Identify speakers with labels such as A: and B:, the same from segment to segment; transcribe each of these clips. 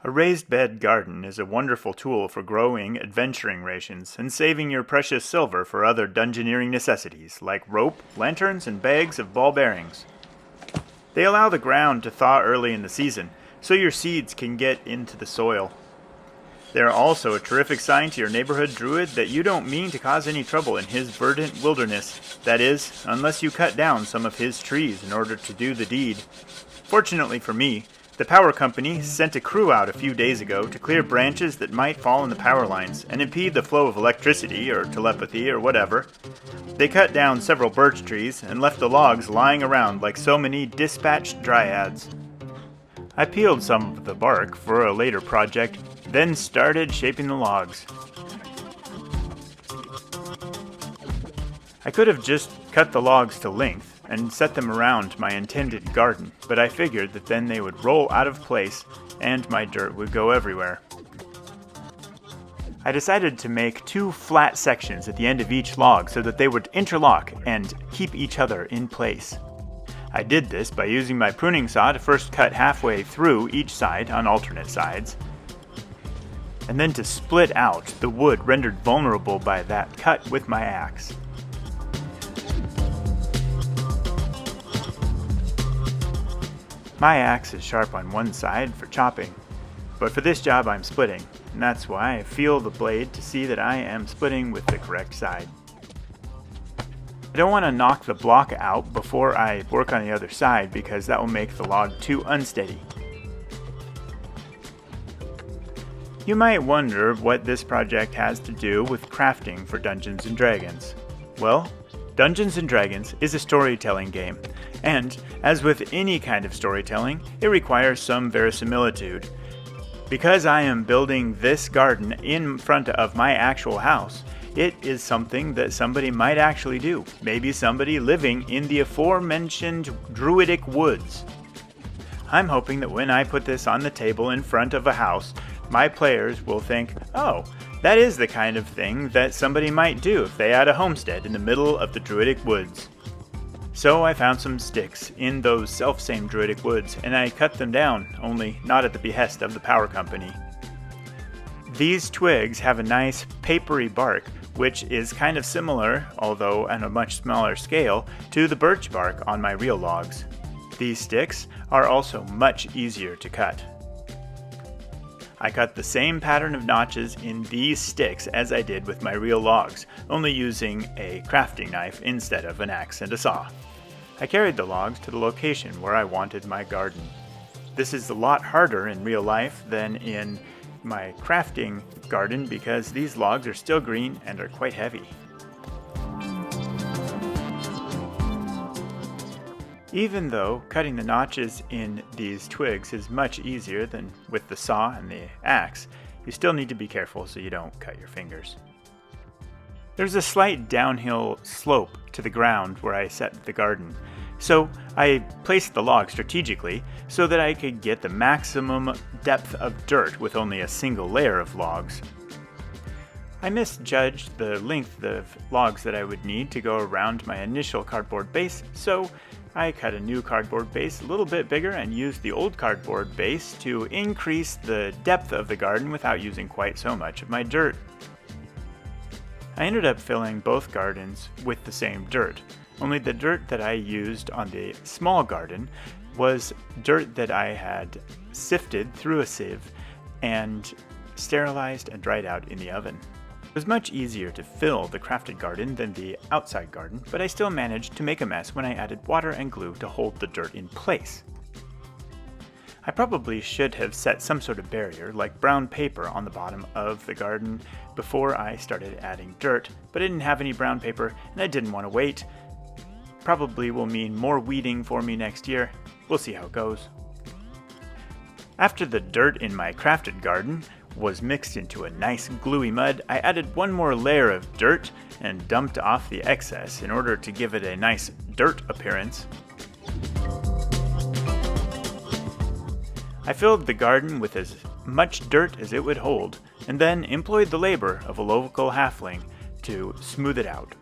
A: A raised bed garden is a wonderful tool for growing adventuring rations and saving your precious silver for other dungeoneering necessities like rope, lanterns, and bags of ball bearings. They allow the ground to thaw early in the season, so your seeds can get into the soil. They are also a terrific sign to your neighborhood druid that you don't mean to cause any trouble in his verdant wilderness, that is, unless you cut down some of his trees in order to do the deed. Fortunately for me, the power company sent a crew out a few days ago to clear branches that might fall in the power lines and impede the flow of electricity or telepathy or whatever. They cut down several birch trees and left the logs lying around like so many dispatched dryads. I peeled some of the bark for a later project, then started shaping the logs. I could have just cut the logs to length and set them around my intended garden, but I figured that then they would roll out of place and my dirt would go everywhere. I decided to make 2 flat sections at the end of each log so that they would interlock and keep each other in place. I did this by using my pruning saw to first cut halfway through each side on alternate sides, and then to split out the wood rendered vulnerable by that cut with my axe. My axe is sharp on one side for chopping, but for this job I'm splitting, and that's why I feel the blade to see that I am splitting with the correct side. I don't want to knock the block out before I work on the other side because that will make the log too unsteady. You might wonder what this project has to do with crafting for Dungeons & Dragons. Well, Dungeons & Dragons is a storytelling game, and, as with any kind of storytelling, it requires some verisimilitude. Because I am building this garden in front of my actual house, it is something that somebody might actually do. Maybe somebody living in the aforementioned druidic woods. I'm hoping that when I put this on the table in front of a house, my players will think, oh, that is the kind of thing that somebody might do if they had a homestead in the middle of the druidic woods. So I found some sticks in those self-same druidic woods, and I cut them down, only not at the behest of the power company. These twigs have a nice papery bark, which is kind of similar, although on a much smaller scale, to the birch bark on my real logs. These sticks are also much easier to cut. I cut the same pattern of notches in these sticks as I did with my real logs, only using a crafting knife instead of an axe and a saw. I carried the logs to the location where I wanted my garden. This is a lot harder in real life than in my crafting garden because these logs are still green and are quite heavy. Even though cutting the notches in these twigs is much easier than with the saw and the axe, you still need to be careful so you don't cut your fingers. There's a slight downhill slope to the ground where I set the garden, so I placed the log strategically so that I could get the maximum depth of dirt with only a single layer of logs. I misjudged the length of logs that I would need to go around my initial cardboard base, so I cut a new cardboard base a little bit bigger and used the old cardboard base to increase the depth of the garden without using quite so much of my dirt. I ended up filling both gardens with the same dirt, only the dirt that I used on the small garden was dirt that I had sifted through a sieve and sterilized and dried out in the oven. It was much easier to fill the crafted garden than the outside garden, but I still managed to make a mess when I added water and glue to hold the dirt in place. I probably should have set some sort of barrier, like brown paper, on the bottom of the garden before I started adding dirt, but I didn't have any brown paper and I didn't want to wait. Probably will mean more weeding for me next year. We'll see how it goes. After the dirt in my crafted garden was mixed into a nice gluey mud, I added one more layer of dirt and dumped off the excess in order to give it a nice dirt appearance. I filled the garden with as much dirt as it would hold, and then employed the labor of a local halfling to smooth it out.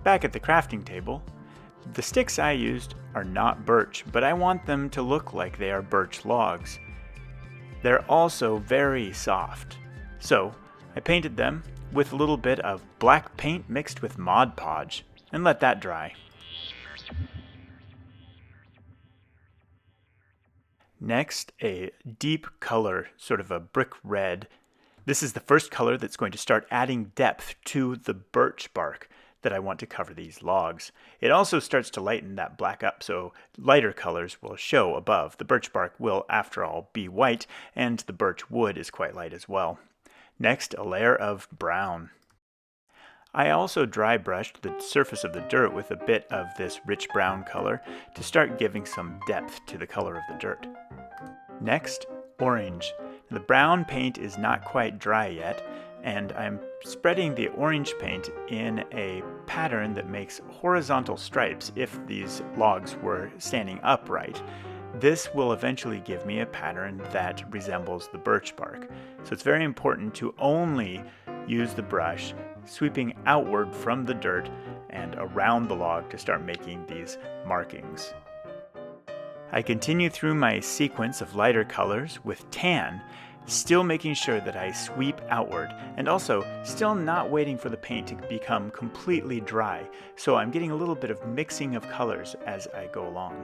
A: Back at the crafting table, the sticks I used are not birch, but I want them to look like they are birch logs. They're also very soft, so I painted them with a little bit of black paint mixed with Mod Podge and let that dry. Next, a deep color, sort of a brick red. This is the first color that's going to start adding depth to the birch bark that I want to cover these logs. It also starts to lighten that black up, so lighter colors will show above. The birch bark will, after all, be white, and the birch wood is quite light as well. Next, a layer of brown. I also dry brushed the surface of the dirt with a bit of this rich brown color to start giving some depth to the color of the dirt. Next, orange. The brown paint is not quite dry yet, and I'm spreading the orange paint in a pattern that makes horizontal stripes if these logs were standing upright. This will eventually give me a pattern that resembles the birch bark. So it's very important to only use the brush sweeping outward from the dirt and around the log to start making these markings. I continue through my sequence of lighter colors with tan, still making sure that I sweep outward, and also still not waiting for the paint to become completely dry, so I'm getting a little bit of mixing of colors as I go along.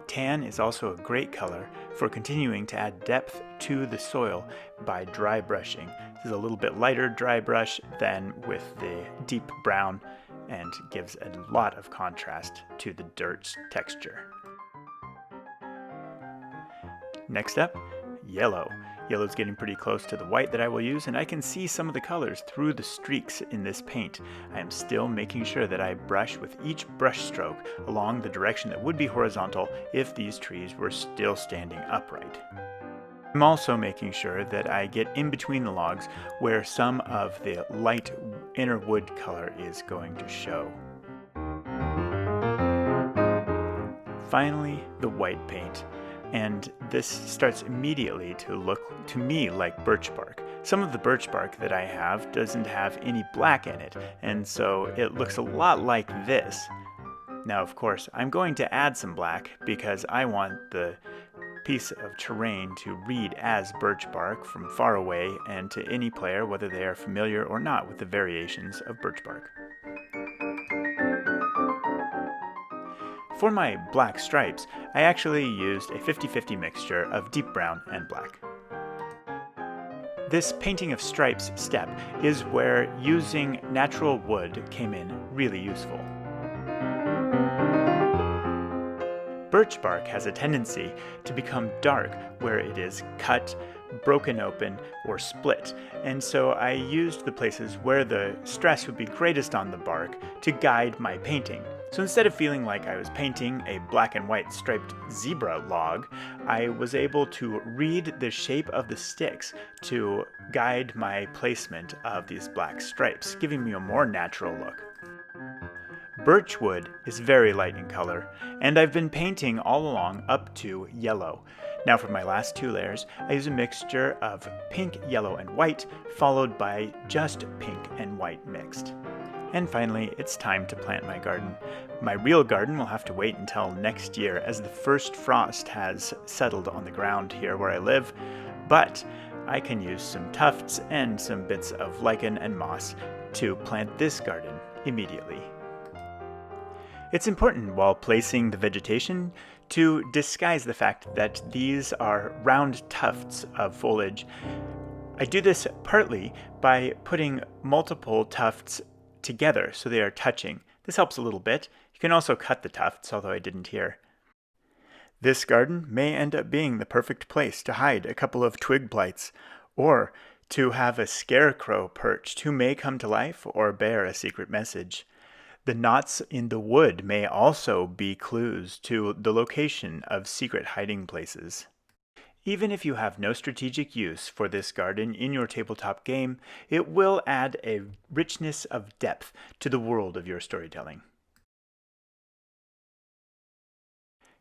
A: Tan is also a great color for continuing to add depth to the soil by dry brushing. This is a little bit lighter dry brush than with the deep brown and gives a lot of contrast to the dirt's texture. Next up, yellow. Yellow's getting pretty close to the white that I will use, and I can see some of the colors through the streaks in this paint. I am still making sure that I brush with each brush stroke along the direction that would be horizontal if these trees were still standing upright. I'm also making sure that I get in between the logs where some of the light inner wood color is going to show. Finally, the white paint. And this starts immediately to look to me like birch bark. Some of the birch bark that I have doesn't have any black in it, and so it looks a lot like this. Now, of course, I'm going to add some black because I want the piece of terrain to read as birch bark from far away and to any player, whether they are familiar or not with the variations of birch bark. For my black stripes, I actually used a 50-50 mixture of deep brown and black. This painting of stripes step is where using natural wood came in really useful. Birch bark has a tendency to become dark where it is cut, broken open, or split, and so I used the places where the stress would be greatest on the bark to guide my painting. So instead of feeling like I was painting a black and white striped zebra log, I was able to read the shape of the sticks to guide my placement of these black stripes, giving me a more natural look. Birch wood is very light in color, and I've been painting all along up to yellow. Now for my last two layers, I use a mixture of pink, yellow, and white, followed by just pink and white mixed. And finally, it's time to plant my garden. My real garden will have to wait until next year as the first frost has settled on the ground here where I live, but I can use some tufts and some bits of lichen and moss to plant this garden immediately. It's important while placing the vegetation to disguise the fact that these are round tufts of foliage. I do this partly by putting multiple tufts together so they are touching. This helps a little bit. You can also cut the tufts, although I didn't here. This garden may end up being the perfect place to hide a couple of twig blights, or to have a scarecrow perched who may come to life or bear a secret message. The knots in the wood may also be clues to the location of secret hiding places. Even if you have no strategic use for this garden in your tabletop game, it will add a richness of depth to the world of your storytelling.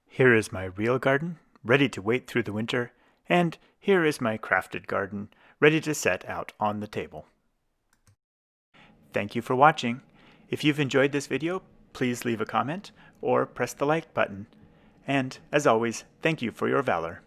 A: Here is my real garden, ready to wait through the winter, and here is my crafted garden, ready to set out on the table. Thank you for watching. If you've enjoyed this video, please leave a comment or press the like button. And as always, thank you for your valor.